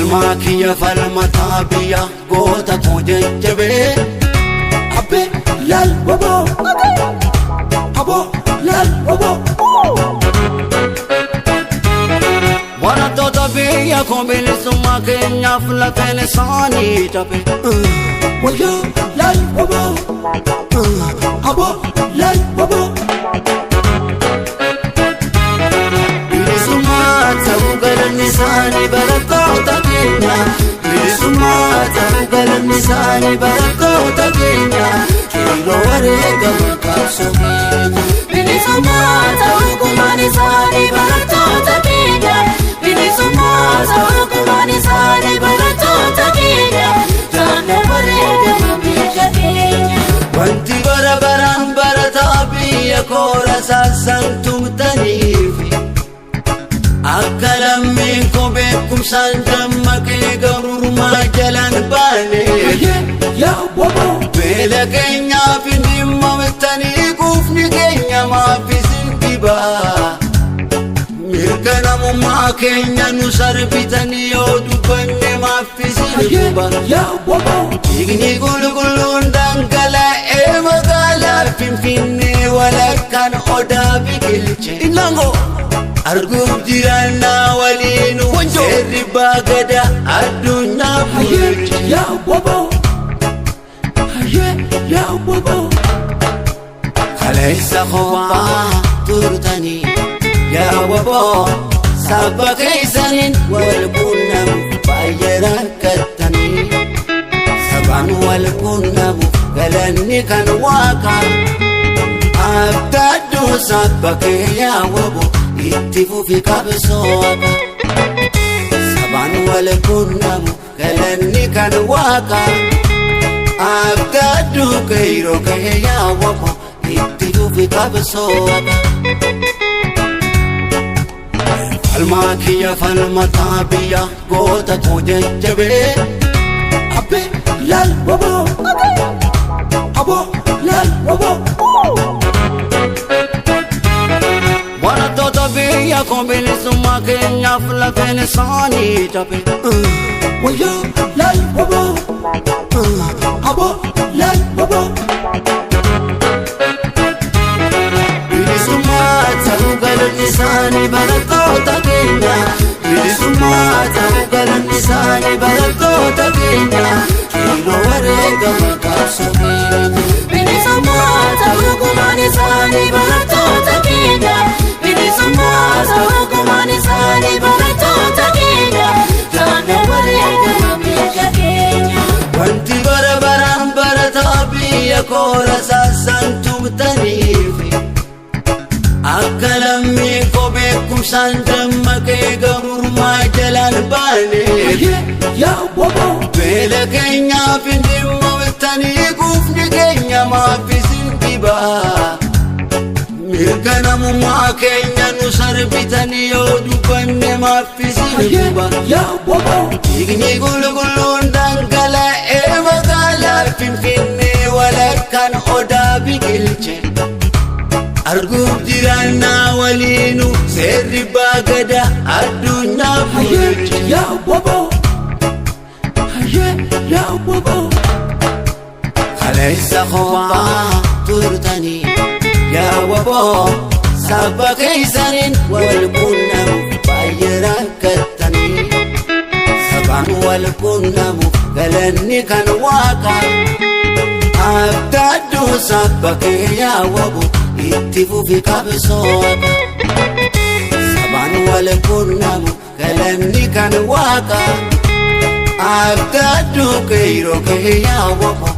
falmakiya falmatabiya gota kujejebe abe lal bobo abo lal bobo wana tota biya kombili suma kenya fla kene sani tape waya lal bobo abo lal bobo nisani barakota Kenya Bilisumata ugal nisani barakota Kenya Kilo warega makasumi Bilisumata ukuma nisani barakota Kenya Bilisumata ukuma nisani barakota Kenya Kilo warega makasumi Kenya Wanti barabaran baratabiya kora sasantumtanifi Akalam ko bekum sanjam make garurma jalan bane ya bobo bela Kenya pinimma metani kufni Kenya ma bisintiba mirkana mumma Kenya nusar bitani yodubanne ma bisintiba ya bobo igni gulgulun dangala e magala finfinne wala kan oda bigilche inango Argub jirana walinu Seri bagada adunya pulche Ya bobo Ya bobo Khalaysa khoba turtani Ya bobo Sabba kaysanin Walpunam Bayaran katani Saban walpunam Galanni kan waka Abtadu sabba kaya bobo Ittifu fi kabsoaka Saban wal kunnamu Galanni kan waka Abgadu kairo kaya wako Ittifu fi kabsoaka Falmakiya falmatabiya Gota kujejebe Abe lal bobo Abo lal bobo Wana tota biya kombili suma kenya fla kene sani tape waya lal bobo abo lal bobo Bili suma tarugal nisani barakota Kenya Bili suma tarugal nisani barakota Kenya Kilo warega makasumi Bili suma tarugal nisani barakota Kenya Bilisumata ukuma nisani barakota Kenya Tana warega mapika Kenya Wanti barabaran baratabiya kora sasantumtanifi Akalammi ko bekum sanjam make garurma jalan bane Ya bobo bela Kenya pindimma metani kufni Kenya ma bisintiba Mirkana mumma Kenya nusar bitani yodubanne ma bisintiba Ya bobo igni gulgulun dangala e magala finfinne wala kan oda bigilche Argub jirana walinu Seri bagada adunya pulche Ya bobo Ya bobo Khalaysa khoba turtani Ya bobo Sabba kaysanin walpunam Bayaran katani Saban walpunamu Galanni kan waka Abtadu sabba kaya wabo Ittifu fi kabsoaka Saban walpunamu Galanni kan waka Abtadu kairo kaya wabo